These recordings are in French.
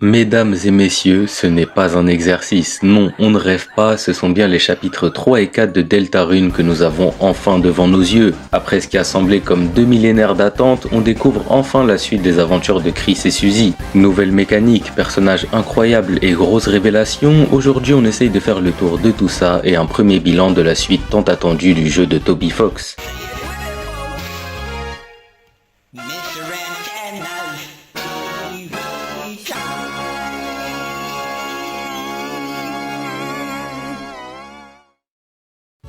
Mesdames et messieurs, ce n'est pas un exercice, non, on ne rêve pas, ce sont bien les chapitres 3 et 4 de Deltarune que nous avons enfin devant nos yeux. Après ce qui a semblé comme 2 millénaires d'attente, on découvre enfin la suite des aventures de Chris et Suzy. Nouvelle mécanique, personnages incroyables et grosses révélations, aujourd'hui on essaye de faire le tour de tout ça et un premier bilan de la suite tant attendue du jeu de Toby Fox.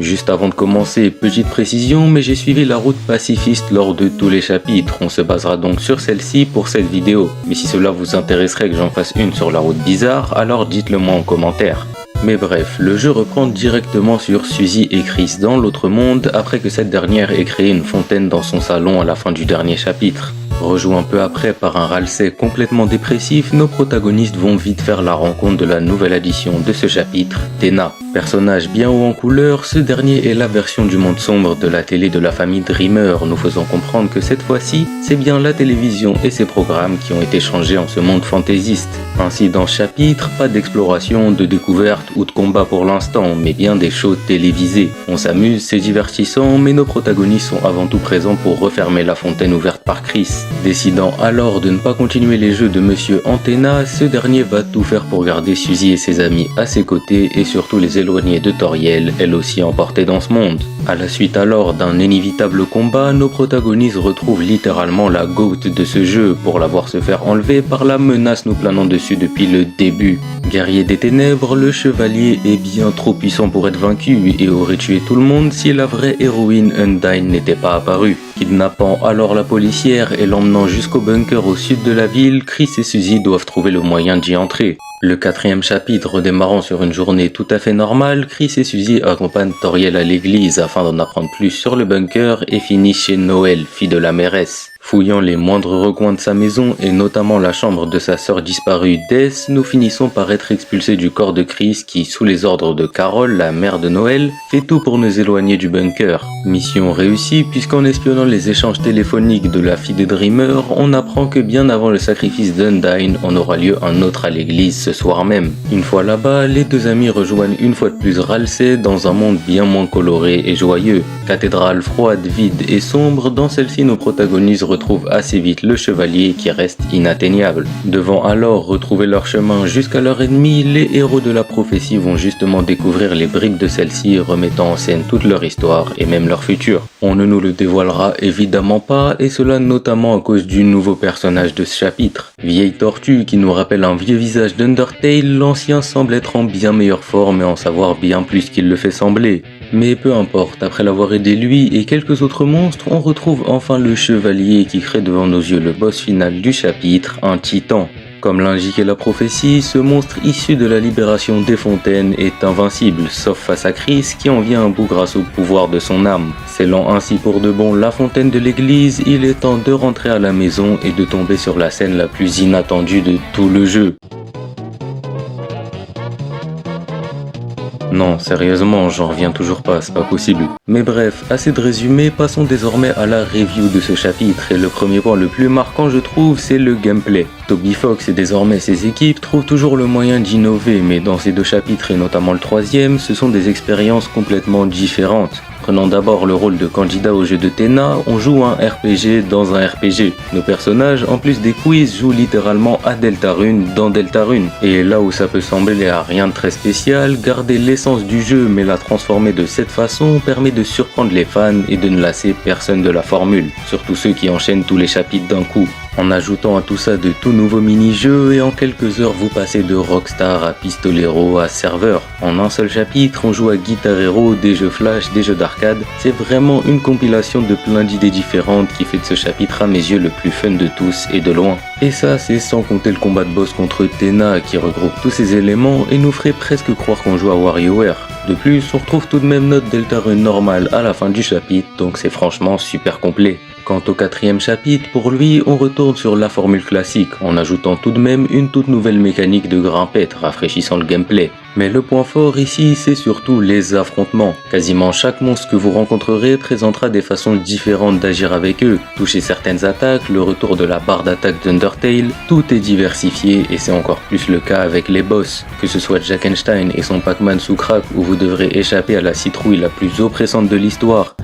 Juste avant de commencer, petite précision, mais j'ai suivi la route pacifiste lors de tous les chapitres, on se basera donc sur celle-ci pour cette vidéo. Mais si cela vous intéresserait que j'en fasse une sur la route bizarre, alors dites-le moi en commentaire. Mais bref, le jeu reprend directement sur Suzy et Chris dans l'autre monde après que cette dernière ait créé une fontaine dans son salon à la fin du dernier chapitre. Rejoint peu après par un Ralsei complètement dépressif, nos protagonistes vont vite faire la rencontre de la nouvelle addition de ce chapitre, Tena. Personnage bien haut en couleur, ce dernier est la version du monde sombre de la télé de la famille Dreamer, nous faisant comprendre que cette fois-ci, c'est bien la télévision et ses programmes qui ont été changés en ce monde fantaisiste. Ainsi dans ce chapitre, pas d'exploration, de découverte ou de combat pour l'instant, mais bien des shows télévisés. On s'amuse, c'est divertissant, mais nos protagonistes sont avant tout présents pour refermer la fontaine ouverte par Chris. Décidant alors de ne pas continuer les jeux de Monsieur Antenna, ce dernier va tout faire pour garder Suzy et ses amis à ses côtés et surtout les éloigner de Toriel, elle aussi emportée dans ce monde. À la suite alors d'un inévitable combat, nos protagonistes retrouvent littéralement la GOAT de ce jeu pour la voir se faire enlever par la menace nous planant dessus depuis le début. Guerrier des ténèbres, le chevalier est bien trop puissant pour être vaincu et aurait tué tout le monde si la vraie héroïne Undyne n'était pas apparue. Kidnappant alors la policière et l'emmenant jusqu'au bunker au sud de la ville, Chris et Suzy doivent trouver le moyen d'y entrer. Le 4e chapitre démarrant sur une journée tout à fait normale, Chris et Suzy accompagnent Toriel à l'église afin d'en apprendre plus sur le bunker et finissent chez Noël, fille de la mairesse. Fouillant les moindres recoins de sa maison et notamment la chambre de sa sœur disparue Death, nous finissons par être expulsés du corps de Chris qui, sous les ordres de Carol, la mère de Noël, fait tout pour nous éloigner du bunker. Mission réussie puisqu'en espionnant les échanges téléphoniques de la fille de Dreamer, on apprend que bien avant le sacrifice d'Undyne, on aura lieu un autre à l'église ce soir même. Une fois là-bas, les deux amis rejoignent une fois de plus Ralsei dans un monde bien moins coloré et joyeux. Cathédrale froide, vide et sombre, dans celle-ci nos protagonistes retrouvent assez vite le chevalier qui reste inatteignable. Devant alors retrouver leur chemin jusqu'à leur ennemi, les héros de la prophétie vont justement découvrir les bribes de celle-ci remettant en scène toute leur histoire et même leur futur. On ne nous le dévoilera évidemment pas et cela notamment à cause du nouveau personnage de ce chapitre. Vieille tortue qui nous rappelle un vieux visage d'Undertale, l'ancien semble être en bien meilleure forme et en savoir bien plus qu'il le fait sembler. Mais peu importe, après l'avoir aidé lui et quelques autres monstres, on retrouve enfin le chevalier qui crée devant nos yeux le boss final du chapitre, un titan. Comme l'indiquait la prophétie, ce monstre issu de la libération des fontaines est invincible, sauf face à Chris qui en vient à bout grâce au pouvoir de son âme. Scellant ainsi pour de bon la fontaine de l'église, il est temps de rentrer à la maison et de tomber sur la scène la plus inattendue de tout le jeu. Non, sérieusement, j'en reviens toujours pas, c'est pas possible. Mais bref, assez de résumé, passons désormais à la review de ce chapitre, et le premier point le plus marquant je trouve, c'est le gameplay. Toby Fox et désormais ses équipes trouvent toujours le moyen d'innover, mais dans ces deux chapitres et notamment le 3e, ce sont des expériences complètement différentes. Prenant d'abord le rôle de candidat au jeu de Tena, on joue un RPG dans un RPG. Nos personnages, en plus des quiz, jouent littéralement à Deltarune dans Deltarune. Et là où ça peut sembler à rien de très spécial, garder l'essence du jeu mais la transformer de cette façon permet de surprendre les fans et de ne lasser personne de la formule, surtout ceux qui enchaînent tous les chapitres d'un coup. En ajoutant à tout ça de tout nouveaux mini-jeux et en quelques heures vous passez de Rockstar à Pistolero à serveur. En un seul chapitre, on joue à Guitar Hero, des jeux flash, des jeux d'arcade. C'est vraiment une compilation de plein d'idées différentes qui fait de ce chapitre à mes yeux le plus fun de tous et de loin. Et ça c'est sans compter le combat de boss contre Tena qui regroupe tous ces éléments et nous ferait presque croire qu'on joue à WarioWare. De plus, on retrouve tout de même notre Deltarune normale à la fin du chapitre, donc c'est franchement super complet. Quant au 4e chapitre, pour lui, on retourne sur la formule classique, en ajoutant tout de même une toute nouvelle mécanique de grimpette, rafraîchissant le gameplay. Mais le point fort ici, c'est surtout les affrontements. Quasiment chaque monstre que vous rencontrerez présentera des façons différentes d'agir avec eux. Toucher certaines attaques, le retour de la barre d'attaque d'Undertale, tout est diversifié et c'est encore plus le cas avec les boss. Que ce soit Jackenstein et son Pac-Man sous crack où vous devrez échapper à la citrouille la plus oppressante de l'histoire.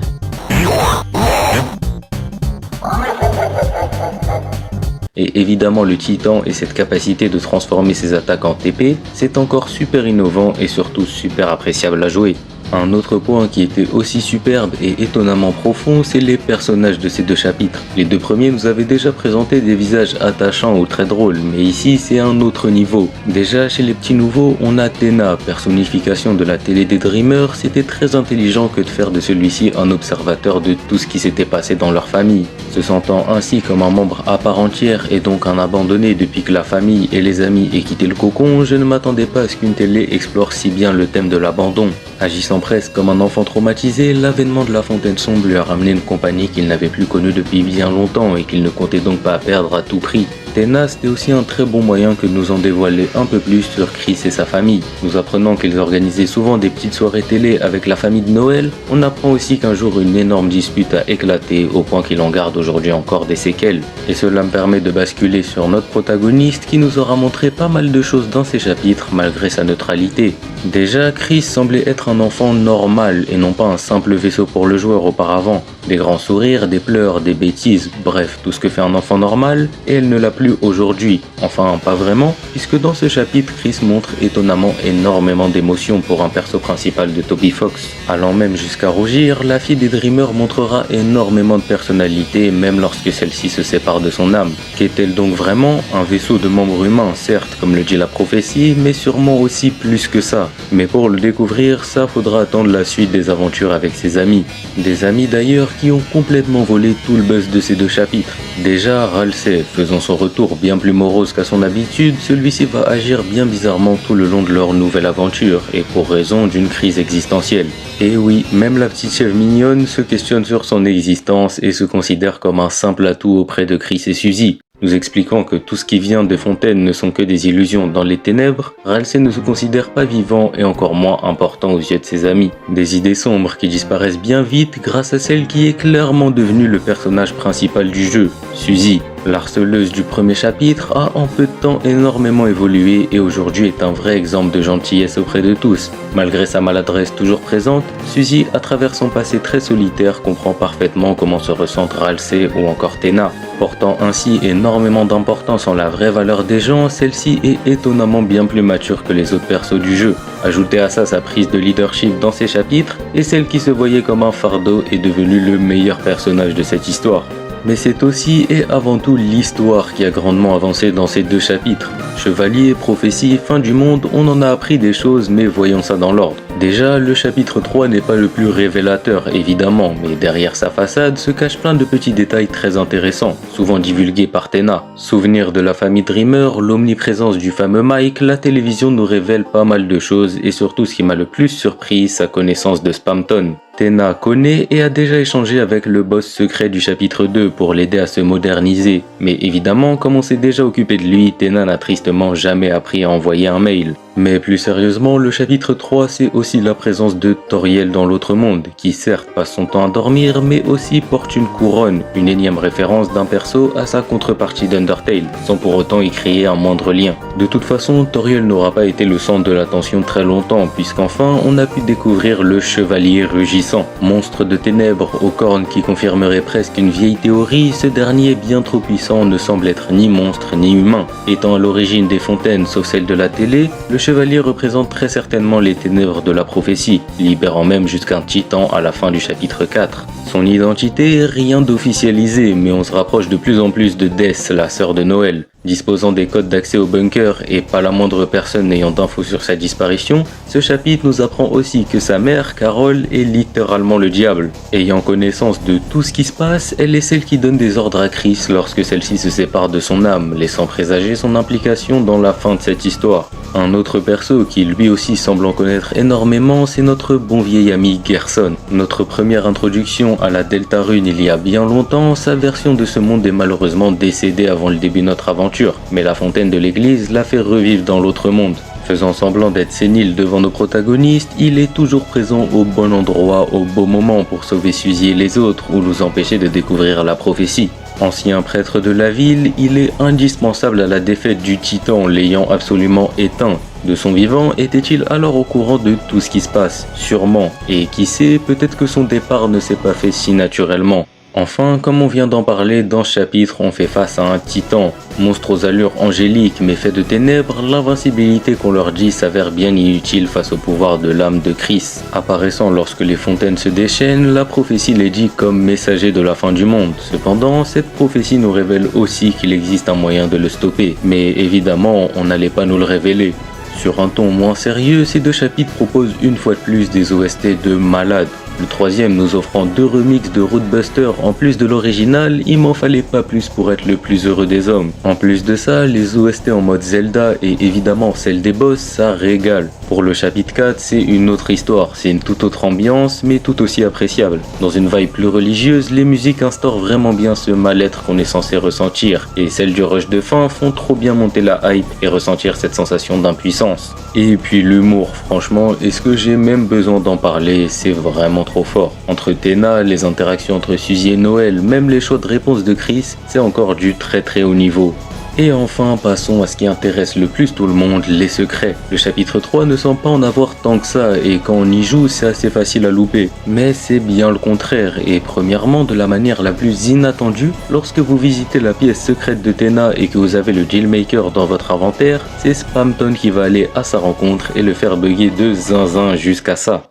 Et évidemment le Titan et cette capacité de transformer ses attaques en TP, c'est encore super innovant et surtout super appréciable à jouer. Un autre point qui était aussi superbe et étonnamment profond, c'est les personnages de ces deux chapitres. Les deux premiers nous avaient déjà présenté des visages attachants ou très drôles, mais ici c'est un autre niveau. Déjà chez les petits nouveaux, on a Tenna, personnification de la télé des Dreamers. C'était très intelligent que de faire de celui-ci un observateur de tout ce qui s'était passé dans leur famille. Se sentant ainsi comme un membre à part entière et donc un abandonné depuis que la famille et les amis aient quitté le cocon, je ne m'attendais pas à ce qu'une télé explore si bien le thème de l'abandon. Agissant presque comme un enfant traumatisé, l'avènement de la Fontaine Sombre lui a ramené une compagnie qu'il n'avait plus connue depuis bien longtemps et qu'il ne comptait donc pas perdre à tout prix. Tenna, c'était aussi un très bon moyen que de nous en dévoiler un peu plus sur Chris et sa famille. Nous apprenant qu'ils organisaient souvent des petites soirées télé avec la famille de Noël, on apprend aussi qu'un jour une énorme dispute a éclaté au point qu'il en garde aujourd'hui encore des séquelles. Et cela me permet de basculer sur notre protagoniste qui nous aura montré pas mal de choses dans ces chapitres malgré sa neutralité. Déjà, Chris semblait être un enfant normal et non pas un simple vaisseau pour le joueur auparavant. Des grands sourires, des pleurs, des bêtises, bref, tout ce que fait un enfant normal, et elle ne l'a plus aujourd'hui. Enfin, pas vraiment, puisque dans ce chapitre, Chris montre étonnamment énormément d'émotions pour un perso principal de Toby Fox. Allant même jusqu'à rougir, la fille des Dreamers montrera énormément de personnalité, même lorsque celle-ci se sépare de son âme. Qu'est-elle donc vraiment? Un vaisseau de membres humains, certes, comme le dit la prophétie, mais sûrement aussi plus que ça. Mais pour le découvrir, ça faudra attendre la suite des aventures avec ses amis. Des amis d'ailleurs qui ont complètement volé tout le buzz de ces deux chapitres. Déjà, Ralsei, faisant son retour bien plus morose qu'à son habitude, celui-ci va agir bien bizarrement tout le long de leur nouvelle aventure, et pour raison d'une crise existentielle. Et oui, même la petite chèvre mignonne se questionne sur son existence et se considère comme un simple atout auprès de Chris et Suzy. Nous expliquant que tout ce qui vient de Fontaine ne sont que des illusions dans les ténèbres, Ralsei ne se considère pas vivant et encore moins important aux yeux de ses amis. Des idées sombres qui disparaissent bien vite grâce à celle qui est clairement devenue le personnage principal du jeu, Suzy. L'harceleuse du premier chapitre a en peu de temps énormément évolué et aujourd'hui est un vrai exemple de gentillesse auprès de tous. Malgré sa maladresse toujours présente, Suzy, à travers son passé très solitaire, comprend parfaitement comment se ressentent Ralsei ou encore Tenna. Portant ainsi énormément d'importance en la vraie valeur des gens, celle-ci est étonnamment bien plus mature que les autres persos du jeu. Ajoutez à ça sa prise de leadership dans ces chapitres, et celle qui se voyait comme un fardeau est devenue le meilleur personnage de cette histoire. Mais c'est aussi et avant tout l'histoire qui a grandement avancé dans ces deux chapitres. Chevalier, prophétie, fin du monde, on en a appris des choses, mais voyons ça dans l'ordre. Déjà, le chapitre 3 n'est pas le plus révélateur, évidemment, mais derrière sa façade se cachent plein de petits détails très intéressants, souvent divulgués par Tenna. Souvenir de la famille Dreamer, l'omniprésence du fameux Mike, la télévision nous révèle pas mal de choses, et surtout ce qui m'a le plus surpris, sa connaissance de Spamton. Tenna connaît et a déjà échangé avec le boss secret du chapitre 2 pour l'aider à se moderniser. Mais évidemment, comme on s'est déjà occupé de lui, Tenna n'a tristement jamais appris à envoyer un mail. Mais plus sérieusement, le chapitre 3, c'est aussi la présence de Toriel dans l'autre monde, qui certes passe son temps à dormir, mais aussi porte une couronne, une énième référence d'un perso à sa contrepartie d'Undertale, sans pour autant y créer un moindre lien. De toute façon, Toriel n'aura pas été le centre de l'attention très longtemps, puisqu'enfin, on a pu découvrir le chevalier rugissant. Monstre de ténèbres aux cornes qui confirmerait presque une vieille théorie, ce dernier bien trop puissant ne semble être ni monstre ni humain. Étant à l'origine des fontaines sauf celle de la télé, le chevalier représente très certainement les ténèbres de la prophétie, libérant même jusqu'un titan à la fin du chapitre 4. Son identité, rien d'officialisé, mais on se rapproche de plus en plus de Death, la sœur de Noël. Disposant des codes d'accès au bunker et pas la moindre personne n'ayant d'infos sur sa disparition, ce chapitre nous apprend aussi que sa mère, Carol, est littéralement le diable. Ayant connaissance de tout ce qui se passe, elle est celle qui donne des ordres à Chris lorsque celle-ci se sépare de son âme, laissant présager son implication dans la fin de cette histoire. Un autre perso qui lui aussi semble en connaître énormément, c'est notre bon vieil ami Gerson. Notre première introduction à la Deltarune il y a bien longtemps, sa version de ce monde est malheureusement décédée avant le début de notre aventure, mais la fontaine de l'église l'a fait revivre dans l'autre monde. Faisant semblant d'être sénile devant nos protagonistes, il est toujours présent au bon endroit au bon moment pour sauver Suzy et les autres ou nous empêcher de découvrir la prophétie. Ancien prêtre de la ville, il est indispensable à la défaite du titan l'ayant absolument éteint. De son vivant, était-il alors au courant de tout ce qui se passe? Sûrement. Et qui sait, peut-être que son départ ne s'est pas fait si naturellement. Enfin, comme on vient d'en parler, dans ce chapitre, on fait face à un titan. Monstre aux allures angéliques mais fait de ténèbres, l'invincibilité qu'on leur dit s'avère bien inutile face au pouvoir de l'âme de Chris. Apparaissant lorsque les fontaines se déchaînent, la prophétie les dit comme messager de la fin du monde. Cependant, cette prophétie nous révèle aussi qu'il existe un moyen de le stopper. Mais évidemment, on n'allait pas nous le révéler. Sur un ton moins sérieux, ces deux chapitres proposent une fois de plus des OST de malades. Le troisième nous offrant 2 remixes de Rootbuster en plus de l'original, il m'en fallait pas plus pour être le plus heureux des hommes. En plus de ça, les OST en mode Zelda et évidemment celle des boss, ça régale. Pour le chapitre 4, c'est une autre histoire, c'est une toute autre ambiance mais tout aussi appréciable. Dans une vibe plus religieuse, les musiques instaurent vraiment bien ce mal-être qu'on est censé ressentir et celles du rush de fin font trop bien monter la hype et ressentir cette sensation d'impuissance. Et puis l'humour, franchement, est-ce que j'ai même besoin d'en parler? C'est vraiment trop fort. Entre Tena, les interactions entre Suzy et Noël, même les choix de réponse de Chris, c'est encore du très haut niveau. Et enfin, passons à ce qui intéresse le plus tout le monde, les secrets. Le chapitre 3 ne semble pas en avoir tant que ça, et quand on y joue, c'est assez facile à louper. Mais c'est bien le contraire, et premièrement, de la manière la plus inattendue, lorsque vous visitez la pièce secrète de Tena et que vous avez le Dealmaker dans votre inventaire, c'est Spamton qui va aller à sa rencontre et le faire bugger de zinzin jusqu'à ça.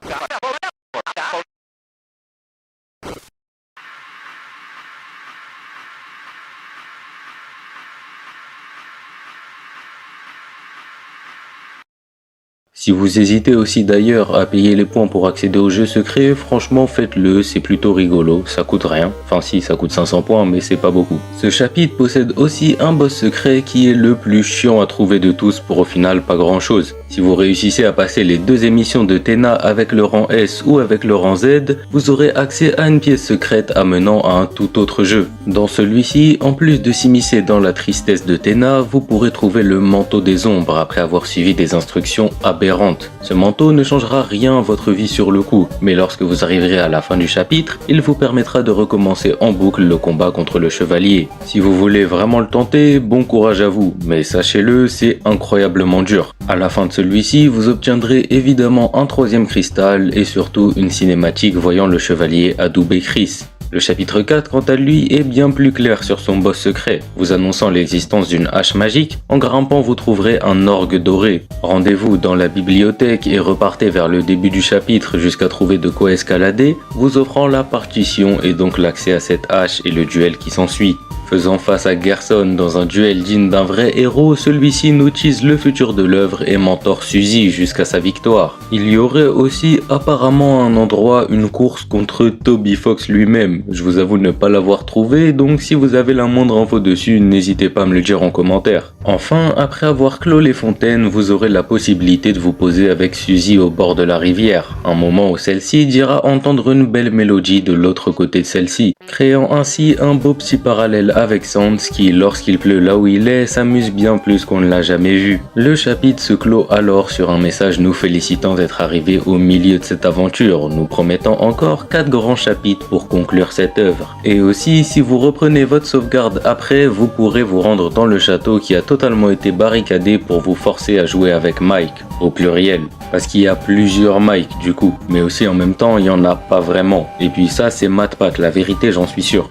Si vous hésitez aussi d'ailleurs à payer les points pour accéder au jeu secret, franchement faites-le, c'est plutôt rigolo, ça coûte rien. Enfin si, ça coûte 500 points mais c'est pas beaucoup. Ce chapitre possède aussi un boss secret qui est le plus chiant à trouver de tous pour au final pas grand chose. Si vous réussissez à passer les 2 émissions de Tena avec le rang S ou avec le rang Z, vous aurez accès à une pièce secrète amenant à un tout autre jeu. Dans celui-ci, en plus de s'immiscer dans la tristesse de Tena, vous pourrez trouver le manteau des ombres après avoir suivi des instructions aberrantes. Ce manteau ne changera rien à votre vie sur le coup, mais lorsque vous arriverez à la fin du chapitre, il vous permettra de recommencer en boucle le combat contre le chevalier. Si vous voulez vraiment le tenter, bon courage à vous, mais sachez-le, c'est incroyablement dur. À la fin de celui-ci, vous obtiendrez évidemment un 3e cristal et surtout une cinématique voyant le chevalier adouber Chris. Le chapitre 4, quant à lui, est bien plus clair sur son boss secret. Vous annonçant l'existence d'une hache magique, en grimpant vous trouverez un orgue doré. Rendez-vous dans la bibliothèque et repartez vers le début du chapitre jusqu'à trouver de quoi escalader, vous offrant la partition et donc l'accès à cette hache et le duel qui s'ensuit. Faisant face à Gerson dans un duel digne d'un vrai héros, celui-ci notice le futur de l'œuvre et mentor Suzy jusqu'à sa victoire. Il y aurait aussi apparemment un endroit, une course contre Toby Fox lui-même. Je vous avoue ne pas l'avoir trouvé, donc si vous avez la moindre info dessus, n'hésitez pas à me le dire en commentaire. Enfin, après avoir clos les fontaines, vous aurez la possibilité de vous poser avec Suzy au bord de la rivière. Un moment où celle-ci dira entendre une belle mélodie de l'autre côté de celle-ci, créant ainsi un beau petit parallèle avec Sans qui, lorsqu'il pleut là où il est, s'amuse bien plus qu'on ne l'a jamais vu. Le chapitre se clôt alors sur un message nous félicitant d'être arrivés au milieu de cette aventure, nous promettant encore 4 grands chapitres pour conclure cette œuvre. Et aussi, si vous reprenez votre sauvegarde après, vous pourrez vous rendre dans le château qui a totalement été barricadé pour vous forcer à jouer avec Mike, au pluriel. Parce qu'il y a plusieurs Mike du coup, mais aussi en même temps il n'y en a pas vraiment. Et puis ça c'est MatPat, la vérité j'en suis sûr.